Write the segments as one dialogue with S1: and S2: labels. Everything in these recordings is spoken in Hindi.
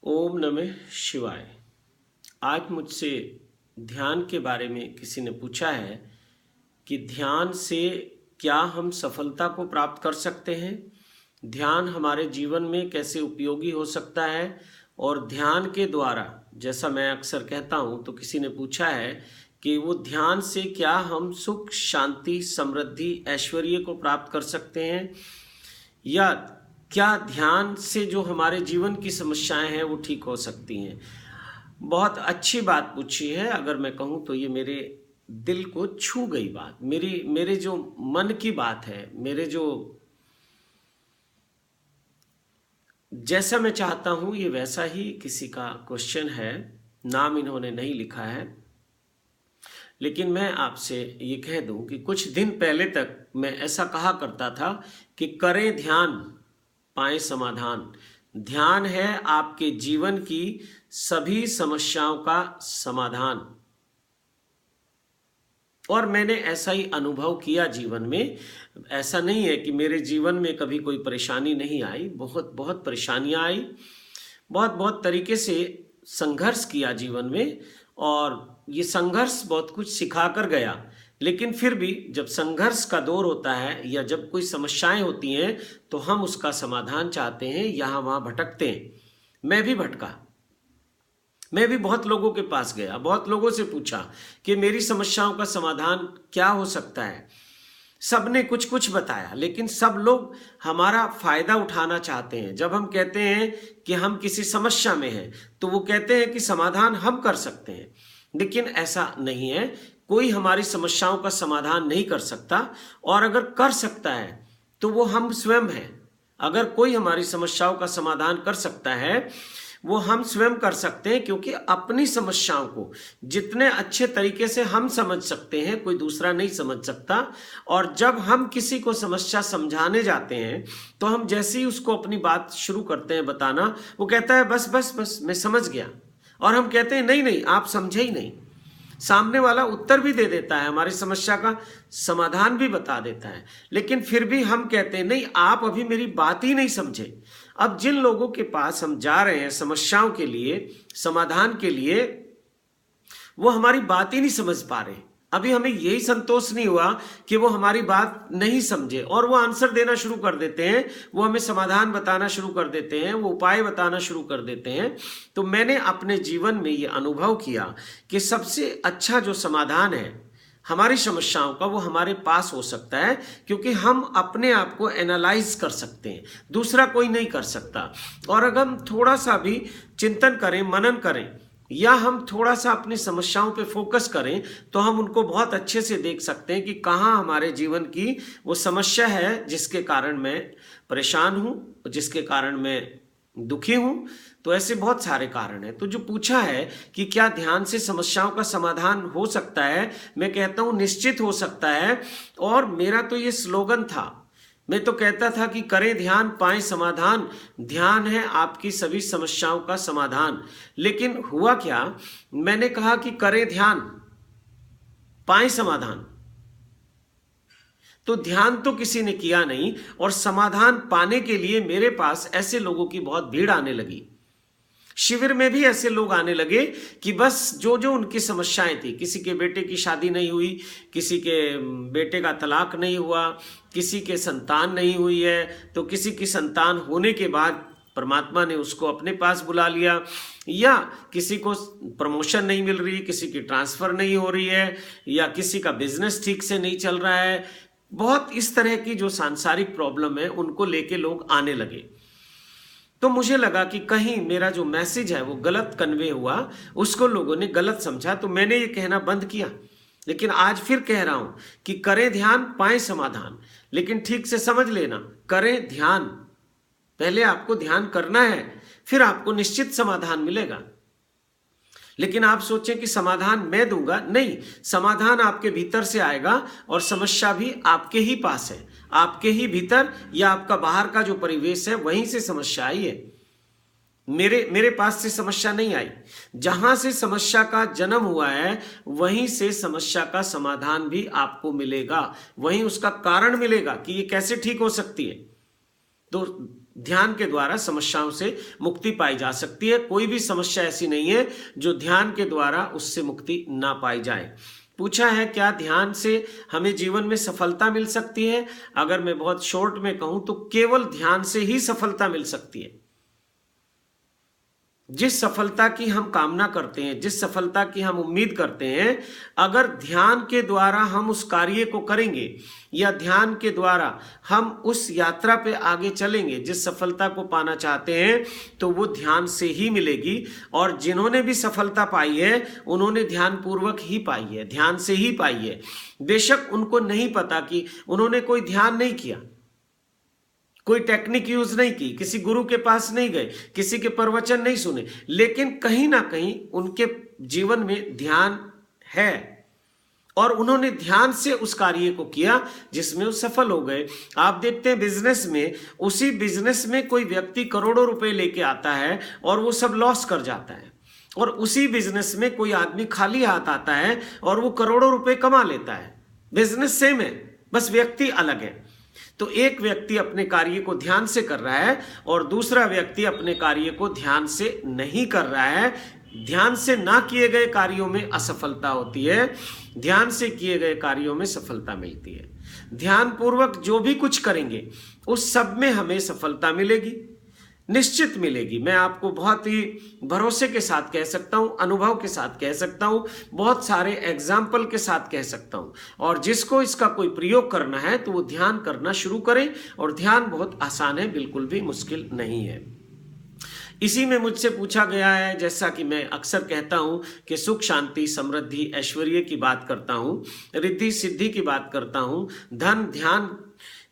S1: ओम नमः शिवाय। आज मुझसे ध्यान के बारे में किसी ने पूछा है कि ध्यान से क्या हम सफलता को प्राप्त कर सकते हैं, ध्यान हमारे जीवन में कैसे उपयोगी हो सकता है और ध्यान के द्वारा, जैसा मैं अक्सर कहता हूँ, तो किसी ने पूछा है कि वो ध्यान से क्या हम सुख, शांति, समृद्धि, ऐश्वर्य को प्राप्त कर सकते हैं, या क्या ध्यान से जो हमारे जीवन की समस्याएं हैं वो ठीक हो सकती हैं। बहुत अच्छी बात पूछी है। अगर मैं कहूँ तो ये मेरे दिल को छू गई बात, मेरे जो मन की बात है, मेरे जो जैसा मैं चाहता हूँ ये वैसा ही किसी का क्वेश्चन है। नाम इन्होंने नहीं लिखा है, लेकिन मैं आपसे ये कह दूं कि कुछ दिन पहले तक मैं ऐसा कहा करता था कि करें ध्यान पाएं समाधान। ध्यान है आपके जीवन की सभी समस्याओं का समाधान। और मैंने ऐसा ही अनुभव किया जीवन में। ऐसा नहीं है कि मेरे जीवन में कभी कोई परेशानी नहीं आई, बहुत बहुत परेशानियां आई, बहुत बहुत तरीके से संघर्ष किया जीवन में, और ये संघर्ष बहुत कुछ सिखा कर गया। लेकिन फिर भी जब संघर्ष का दौर होता है या जब कोई समस्याएं होती हैं तो हम उसका समाधान चाहते हैं, यहाँ वहाँ भटकते हैं। मैं भी भटका, मैं भी बहुत लोगों के पास गया, बहुत लोगों से पूछा कि मेरी समस्याओं का समाधान क्या हो सकता है। सबने कुछ कुछ बताया, लेकिन सब लोग हमारा फायदा उठाना चाहते हैं। जब हम कहते हैं कि हम किसी समस्या में हैं तो वो कहते हैं कि समाधान हम कर सकते हैं, लेकिन ऐसा नहीं है। कोई हमारी समस्याओं का समाधान नहीं कर सकता, और अगर कर सकता है तो वो हम स्वयं हैं। अगर कोई हमारी समस्याओं का समाधान कर सकता है वो हम स्वयं कर सकते हैं, क्योंकि अपनी समस्याओं को जितने अच्छे तरीके से हम समझ सकते हैं कोई दूसरा नहीं समझ सकता। और जब हम किसी को समस्या समझाने जाते हैं तो हम जैसे ही उसको अपनी बात शुरू करते हैं बताना, वो कहता है बस बस बस मैं समझ गया। और हम कहते हैं नहीं नहीं, आप समझे ही नहीं। सामने वाला उत्तर भी दे देता है, हमारी समस्या का समाधान भी बता देता है, लेकिन फिर भी हम कहते हैं नहीं, आप अभी मेरी बात ही नहीं समझे। अब जिन लोगों के पास हम जा रहे हैं समस्याओं के लिए, समाधान के लिए, वो हमारी बात ही नहीं समझ पा रहे। अभी हमें यही संतोष नहीं हुआ कि वो हमारी बात नहीं समझे और वो आंसर देना शुरू कर देते हैं, वो हमें समाधान बताना शुरू कर देते हैं, वो उपाय बताना शुरू कर देते हैं। तो मैंने अपने जीवन में ये अनुभव किया कि सबसे अच्छा जो समाधान है हमारी समस्याओं का, वो हमारे पास हो सकता है, क्योंकि हम अपने आप को एनालाइज कर सकते हैं, दूसरा कोई नहीं कर सकता। और अगर हम थोड़ा सा भी चिंतन करें, मनन करें, या हम थोड़ा सा अपनी समस्याओं पे फोकस करें तो हम उनको बहुत अच्छे से देख सकते हैं कि कहाँ हमारे जीवन की वो समस्या है जिसके कारण मैं परेशान हूँ, जिसके कारण मैं दुखी हूँ। तो ऐसे बहुत सारे कारण हैं। तो जो पूछा है कि क्या ध्यान से समस्याओं का समाधान हो सकता है, मैं कहता हूँ निश्चित हो सकता है। और मेरा तो ये स्लोगन था, मैं तो कहता था कि करें ध्यान पाएं समाधान, ध्यान है आपकी सभी समस्याओं का समाधान। लेकिन हुआ क्या, मैंने कहा कि करें ध्यान पाएं समाधान, तो ध्यान तो किसी ने किया नहीं, और समाधान पाने के लिए मेरे पास ऐसे लोगों की बहुत भीड़ आने लगी। शिविर में भी ऐसे लोग आने लगे कि बस जो जो उनकी समस्याएं थी, किसी के बेटे की शादी नहीं हुई, किसी के बेटे का तलाक नहीं हुआ, किसी के संतान नहीं हुई है, तो किसी की संतान होने के बाद परमात्मा ने उसको अपने पास बुला लिया, या किसी को प्रमोशन नहीं मिल रही, किसी की ट्रांसफर नहीं हो रही है, या किसी का बिजनेस ठीक से नहीं चल रहा है। बहुत इस तरह की जो सांसारिक प्रॉब्लम है उनको लेके लोग आने लगे। तो मुझे लगा कि कहीं मेरा जो मैसेज है वो गलत कन्वे हुआ, उसको लोगों ने गलत समझा, तो मैंने ये कहना बंद किया। लेकिन आज फिर कह रहा हूं कि करें ध्यान पाएं समाधान। लेकिन ठीक से समझ लेना, करें ध्यान, पहले आपको ध्यान करना है, फिर आपको निश्चित समाधान मिलेगा। लेकिन आप सोचें कि समाधान मैं दूंगा, नहीं, समाधान आपके भीतर से आएगा, और समस्या भी आपके ही पास है, आपके ही भीतर, या आपका बाहर का जो परिवेश है वहीं से समस्या आई है। मेरे पास से समस्या नहीं आई। जहां से समस्या का जन्म हुआ है वहीं से समस्या का समाधान भी आपको मिलेगा, वहीं उसका कारण मिलेगा कि ये कैसे ठीक हो सकती है। तो ध्यान के द्वारा समस्याओं से मुक्ति पाई जा सकती है। कोई भी समस्या ऐसी नहीं है जो ध्यान के द्वारा उससे मुक्ति ना पाई जाए। पूछा है क्या ध्यान से हमें जीवन में सफलता मिल सकती है? अगर मैं बहुत शॉर्ट में कहूं तो केवल ध्यान से ही सफलता मिल सकती है। जिस सफलता की हम कामना करते हैं, जिस सफलता की हम उम्मीद करते हैं, अगर ध्यान के द्वारा हम उस कार्य को करेंगे या ध्यान के द्वारा हम उस यात्रा पे आगे चलेंगे, जिस सफलता को पाना चाहते हैं, तो वो ध्यान से ही मिलेगी। और जिन्होंने भी सफलता पाई है उन्होंने ध्यान पूर्वक ही पाई है, ध्यान से ही पाई है। बेशक उनको नहीं पता कि उन्होंने कोई ध्यान नहीं किया, कोई टेक्निक यूज नहीं की, किसी गुरु के पास नहीं गए, किसी के प्रवचन नहीं सुने, लेकिन कहीं ना कहीं उनके जीवन में ध्यान है और उन्होंने ध्यान से उस कार्य को किया जिसमें वो सफल हो गए। आप देखते हैं बिजनेस में, उसी बिजनेस में कोई व्यक्ति करोड़ों रुपए लेके आता है और वो सब लॉस कर जाता है, और उसी बिजनेस में कोई आदमी खाली हाथ आता है और वो करोड़ों रुपए कमा लेता है। बिजनेस सेम है, बस व्यक्ति अलग है। तो एक व्यक्ति अपने कार्य को ध्यान से कर रहा है और दूसरा व्यक्ति अपने कार्य को ध्यान से नहीं कर रहा है। ध्यान से ना किए गए कार्यों में असफलता होती है, ध्यान से किए गए कार्यों में सफलता मिलती है। ध्यान पूर्वक जो भी कुछ करेंगे उस सब में हमें सफलता मिलेगी, निश्चित मिलेगी। मैं आपको बहुत ही भरोसे के साथ कह सकता हूं, अनुभव के साथ कह सकता हूं, बहुत सारे एग्जाम्पल के साथ कह सकता हूं। और जिसको इसका कोई प्रयोग करना है तो वो ध्यान करना शुरू करें। और ध्यान बहुत आसान है, बिल्कुल भी मुश्किल नहीं है। इसी में मुझसे पूछा गया है, जैसा कि मैं अक्सर कहता हूं कि सुख शांति समृद्धि ऐश्वर्य की बात करता हूं, रिद्धि सिद्धि की बात करता हूं, धन ध्यान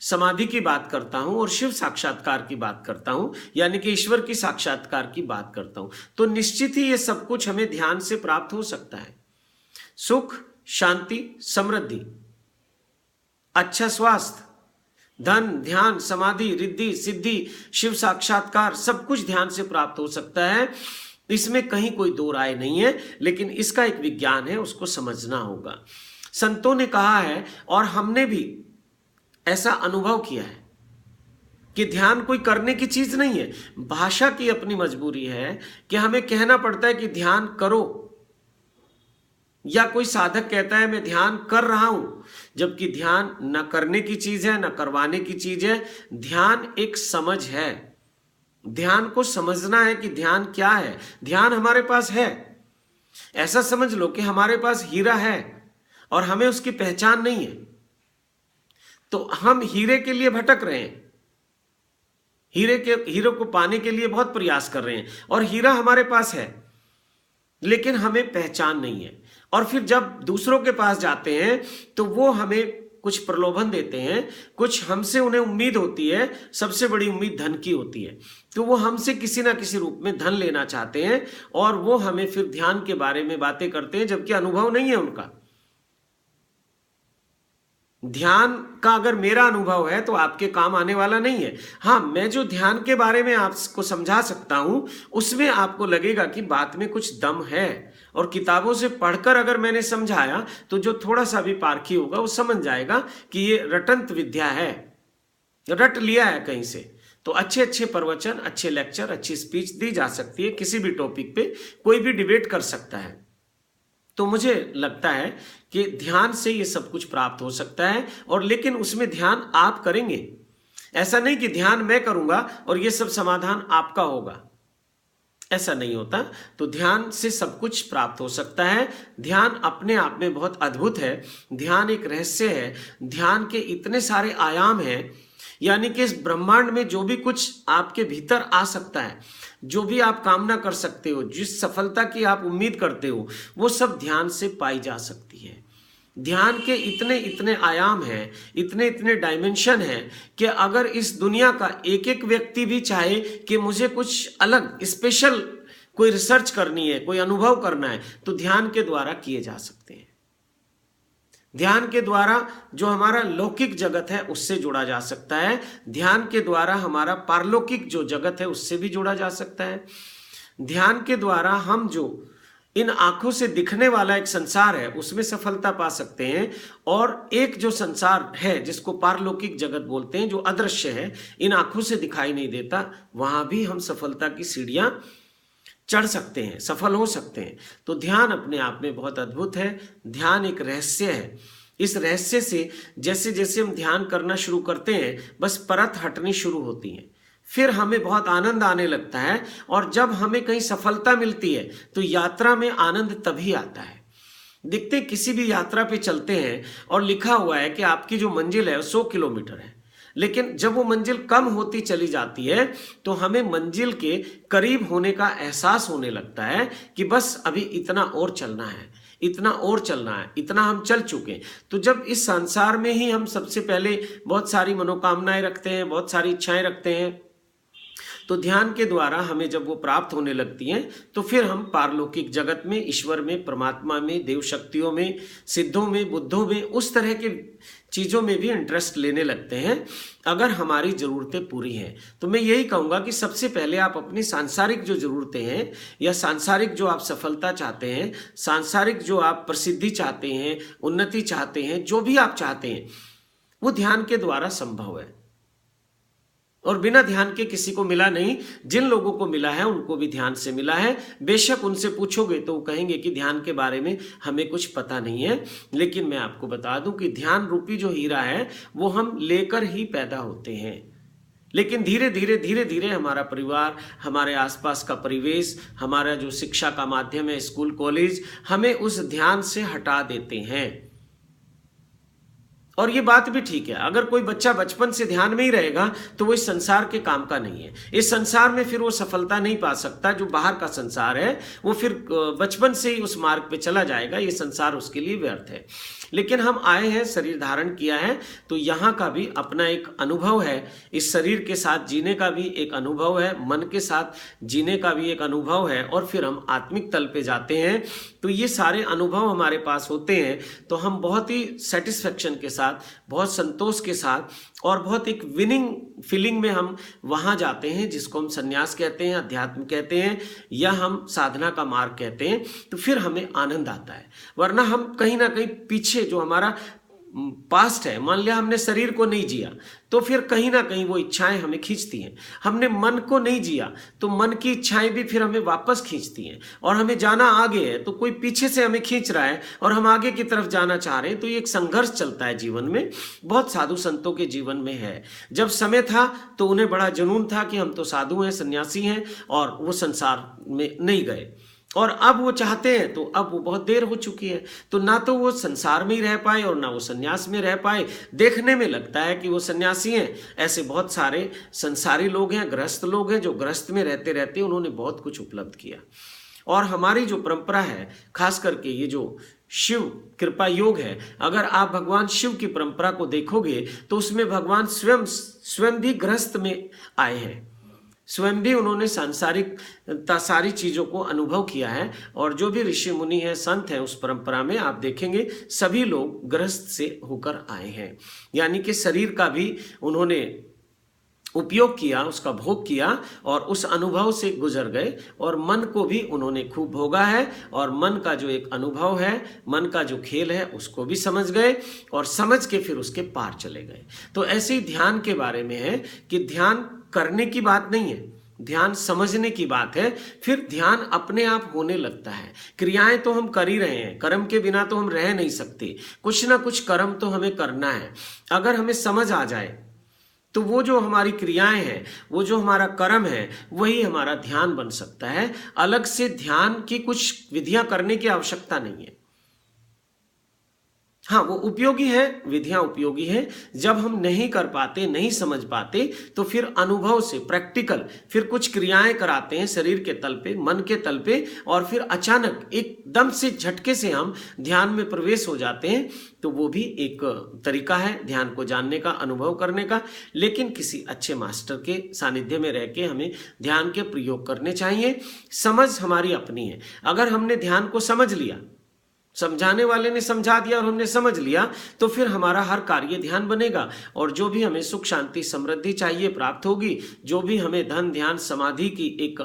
S1: समाधि की बात करता हूं और शिव साक्षात्कार की बात करता हूं, यानी कि ईश्वर की साक्षात्कार की बात करता हूं, तो निश्चित ही ये सब कुछ हमें ध्यान से प्राप्त हो सकता है। सुख शांति समृद्धि, अच्छा स्वास्थ्य, धन ध्यान समाधि रिद्धि सिद्धि शिव साक्षात्कार, सब कुछ ध्यान से प्राप्त हो सकता है। इसमें कहीं कोई दो राय नहीं है, लेकिन इसका एक विज्ञान है, उसको समझना होगा। संतों ने कहा है और हमने भी ऐसा अनुभव किया है कि ध्यान कोई करने की चीज नहीं है। भाषा की अपनी मजबूरी है कि हमें कहना पड़ता है कि ध्यान करो, या कोई साधक कहता है मैं ध्यान कर रहा हूं, जबकि ध्यान न करने की चीज है न करवाने की चीज है। ध्यान एक समझ है, ध्यान को समझना है कि ध्यान क्या है। ध्यान हमारे पास है, ऐसा समझ लो कि हमारे पास हीरा है और हमें उसकी पहचान नहीं है, तो हम हीरे के लिए भटक रहे हैं, हीरे को पाने के लिए बहुत प्रयास कर रहे हैं, और हीरा हमारे पास है लेकिन हमें पहचान नहीं है। और फिर जब दूसरों के पास जाते हैं तो वो हमें कुछ प्रलोभन देते हैं, कुछ हमसे उन्हें उम्मीद होती है, सबसे बड़ी उम्मीद धन की होती है, तो वो हमसे किसी ना किसी रूप में धन लेना चाहते हैं और वो हमें फिर ध्यान के बारे में बातें करते हैं, जबकि अनुभव नहीं है उनका। ध्यान का अगर मेरा अनुभव है तो आपके काम आने वाला नहीं है। हाँ, मैं जो ध्यान के बारे में आपको समझा सकता हूं उसमें आपको लगेगा कि बात में कुछ दम है, और किताबों से पढ़कर अगर मैंने समझाया तो जो थोड़ा सा भी पारखी होगा वो समझ जाएगा कि ये रटंत विद्या है, रट लिया है कहीं से। तो अच्छे अच्छे प्रवचन, अच्छे लेक्चर, अच्छी स्पीच दी जा सकती है, किसी भी टॉपिक पे कोई भी डिबेट कर सकता है। तो मुझे लगता है कि ध्यान से ये सब कुछ प्राप्त हो सकता है, और लेकिन उसमें ध्यान आप करेंगे। ऐसा नहीं कि ध्यान मैं करूंगा और ये सब समाधान आपका होगा, ऐसा नहीं होता। तो ध्यान से सब कुछ प्राप्त हो सकता है। ध्यान अपने आप में बहुत अद्भुत है, ध्यान एक रहस्य है, ध्यान के इतने सारे आयाम हैं, यानी कि इस ब्रह्मांड में जो भी कुछ आपके भीतर आ सकता है, जो भी आप कामना कर सकते हो, जिस सफलता की आप उम्मीद करते हो, वो सब ध्यान से पाई जा सकती है। ध्यान के इतने इतने आयाम हैं, इतने इतने डायमेंशन हैं कि अगर इस दुनिया का एक एक व्यक्ति भी चाहे कि मुझे कुछ अलग स्पेशल कोई रिसर्च करनी है, कोई अनुभव करना है, तो ध्यान के द्वारा किए जा सकते हैं। ध्यान के द्वारा जो हमारा लौकिक जगत है उससे जुड़ा जा सकता है, ध्यान के द्वारा हमारा पारलौकिक जो जगत है उससे भी जुड़ा जा सकता है। ध्यान के द्वारा हम जो इन आंखों से दिखने वाला एक संसार है, उसमें सफलता पा सकते हैं। और एक जो संसार है जिसको पारलौकिक जगत बोलते हैं, जो अदृश्य है, इन आंखों से दिखाई नहीं देता, वहां भी हम सफलता की सीढ़ियां चढ़ सकते हैं, सफल हो सकते हैं। तो ध्यान अपने आप में बहुत अद्भुत है। ध्यान एक रहस्य है। इस रहस्य से जैसे जैसे हम ध्यान करना शुरू करते हैं, बस परत हटनी शुरू होती है, फिर हमें बहुत आनंद आने लगता है। और जब हमें कहीं सफलता मिलती है तो यात्रा में आनंद तभी आता है। देखते किसी भी यात्रा पे चलते हैं और लिखा हुआ है कि आपकी जो मंजिल है 100 किलोमीटर है, लेकिन जब वो मंजिल कम होती चली जाती है तो हमें मंजिल के करीब होने का एहसास होने लगता है कि बस अभी इतना और चलना है, इतना और चलना है, इतना हम चल चुके हैं। तो जब इस संसार में ही हम सबसे पहले बहुत सारी मनोकामनाएं रखते हैं, बहुत सारी इच्छाएं रखते हैं, तो ध्यान के द्वारा हमें जब वो प्राप्त होने लगती हैं तो फिर हम पारलौकिक जगत में, ईश्वर में, परमात्मा में, देव शक्तियों में, सिद्धों में, बुद्धों में, उस तरह के चीज़ों में भी इंटरेस्ट लेने लगते हैं, अगर हमारी ज़रूरतें पूरी हैं। तो मैं यही कहूँगा कि सबसे पहले आप अपनी सांसारिक जो ज़रूरतें हैं, या सांसारिक जो आप सफलता चाहते हैं, सांसारिक जो आप प्रसिद्धि चाहते हैं, उन्नति चाहते हैं, जो भी आप चाहते हैं, वो ध्यान के द्वारा संभव है। और बिना ध्यान के किसी को मिला नहीं। जिन लोगों को मिला है उनको भी ध्यान से मिला है। बेशक उनसे पूछोगे तो वो कहेंगे कि ध्यान के बारे में हमें कुछ पता नहीं है, लेकिन मैं आपको बता दूं कि ध्यान रूपी जो हीरा है वो हम लेकर ही पैदा होते हैं। लेकिन धीरे धीरे हमारा परिवार, हमारे आसपास का परिवेश, हमारा जो शिक्षा का माध्यम है, स्कूल कॉलेज, हमें उस ध्यान से हटा देते हैं। और ये बात भी ठीक है, अगर कोई बच्चा बचपन से ध्यान में ही रहेगा तो वो इस संसार के काम का नहीं है। इस संसार में फिर वो सफलता नहीं पा सकता। जो बाहर का संसार है वो फिर बचपन से ही उस मार्ग पे चला जाएगा, ये संसार उसके लिए व्यर्थ है। लेकिन हम आए हैं, शरीर धारण किया है, तो यहाँ का भी अपना एक अनुभव है, इस शरीर के साथ जीने का भी एक अनुभव है, मन के साथ जीने का भी एक अनुभव है, और फिर हम आत्मिक तल पे जाते हैं तो ये सारे अनुभव हमारे पास होते हैं। तो हम बहुत ही सेटिस्फेक्शन के साथ, बहुत संतोष के साथ और बहुत एक विनिंग फीलिंग में हम वहां जाते हैं, जिसको हम संन्यास कहते हैं, अध्यात्म कहते हैं, या हम साधना का मार्ग कहते हैं। तो फिर हमें आनंद आता है। वरना हम कहीं ना कहीं पीछे जो हमारा पास्ट है, मान लिया हमने शरीर को नहीं जिया तो फिर कहीं ना कहीं वो इच्छाएं हमें खींचती हैं। हमने मन को नहीं जिया तो मन की इच्छाएं भी फिर हमें वापस खींचती हैं। और हमें जाना आगे है तो कोई पीछे से हमें खींच रहा है और हम आगे की तरफ जाना चाह रहे हैं। तो ये एक संघर्ष चलता है जीवन में, बहुत साधु संतों के जीवन में है। जब समय था तो उन्हें बड़ा जुनून था कि हम तो साधु हैं, सन्यासी हैं, और वो संसार में नहीं गए। और अब वो चाहते हैं तो अब वो बहुत देर हो चुकी है, तो ना तो वो संसार में ही रह पाए और ना वो सन्यास में रह पाए। देखने में लगता है कि वो सन्यासी हैं, ऐसे बहुत सारे संसारी लोग हैं, गृहस्थ लोग हैं, जो गृहस्थ में रहते रहते उन्होंने बहुत कुछ उपलब्ध किया। और हमारी जो परंपरा है, खास करके ये जो शिव कृपा योग है, अगर आप भगवान शिव की परंपरा को देखोगे तो उसमें भगवान स्वयं भी गृहस्थ में आए हैं, स्वयं भी उन्होंने सांसारिक सारी चीज़ों को अनुभव किया है। और जो भी ऋषि मुनि हैं, संत हैं, उस परंपरा में आप देखेंगे सभी लोग गृहस्थ से होकर आए हैं। यानी कि शरीर का भी उन्होंने उपयोग किया, उसका भोग किया और उस अनुभव से गुजर गए। और मन को भी उन्होंने खूब भोगा है, और मन का जो एक अनुभव है, मन का जो खेल है, उसको भी समझ गए, और समझ के फिर उसके पार चले गए। तो ऐसे ही ध्यान के बारे में है कि ध्यान करने की बात नहीं है, ध्यान समझने की बात है। फिर ध्यान अपने आप होने लगता है। क्रियाएं तो हम कर ही रहे हैं, कर्म के बिना तो हम रह नहीं सकते, कुछ ना कुछ कर्म तो हमें करना है। अगर हमें समझ आ जाए तो वो जो हमारी क्रियाएं हैं, वो जो हमारा कर्म है, वही हमारा ध्यान बन सकता है। अलग से ध्यान की कुछ विधियां करने की आवश्यकता नहीं है। हाँ, वो उपयोगी है, विधियां उपयोगी है। जब हम नहीं कर पाते, नहीं समझ पाते, तो फिर अनुभव से प्रैक्टिकल फिर कुछ क्रियाएं कराते हैं शरीर के तल पे, मन के तल पे, और फिर अचानक एकदम से झटके से हम ध्यान में प्रवेश हो जाते हैं। तो वो भी एक तरीका है ध्यान को जानने का, अनुभव करने का। लेकिन किसी अच्छे मास्टर के सानिध्य में रह के हमें ध्यान के प्रयोग करने चाहिए। समझ हमारी अपनी है। अगर हमने ध्यान को समझ लिया, समझाने वाले ने समझा दिया और हमने समझ लिया, तो फिर हमारा हर कार्य ध्यान बनेगा। और जो भी हमें सुख शांति समृद्धि चाहिए प्राप्त होगी, जो भी हमें धन ध्यान समाधि की एक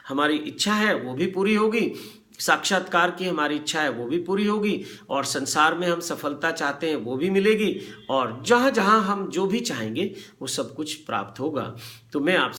S1: हमारी इच्छा है वो भी पूरी होगी। साक्षात्कार की हमारी इच्छा है वो भी पूरी होगी, और संसार में हम सफलता चाहते हैं वो भी मिलेगी, और जहाँ जहाँ हम जो भी चाहेंगे वो सब कुछ प्राप्त होगा। तो मैं आप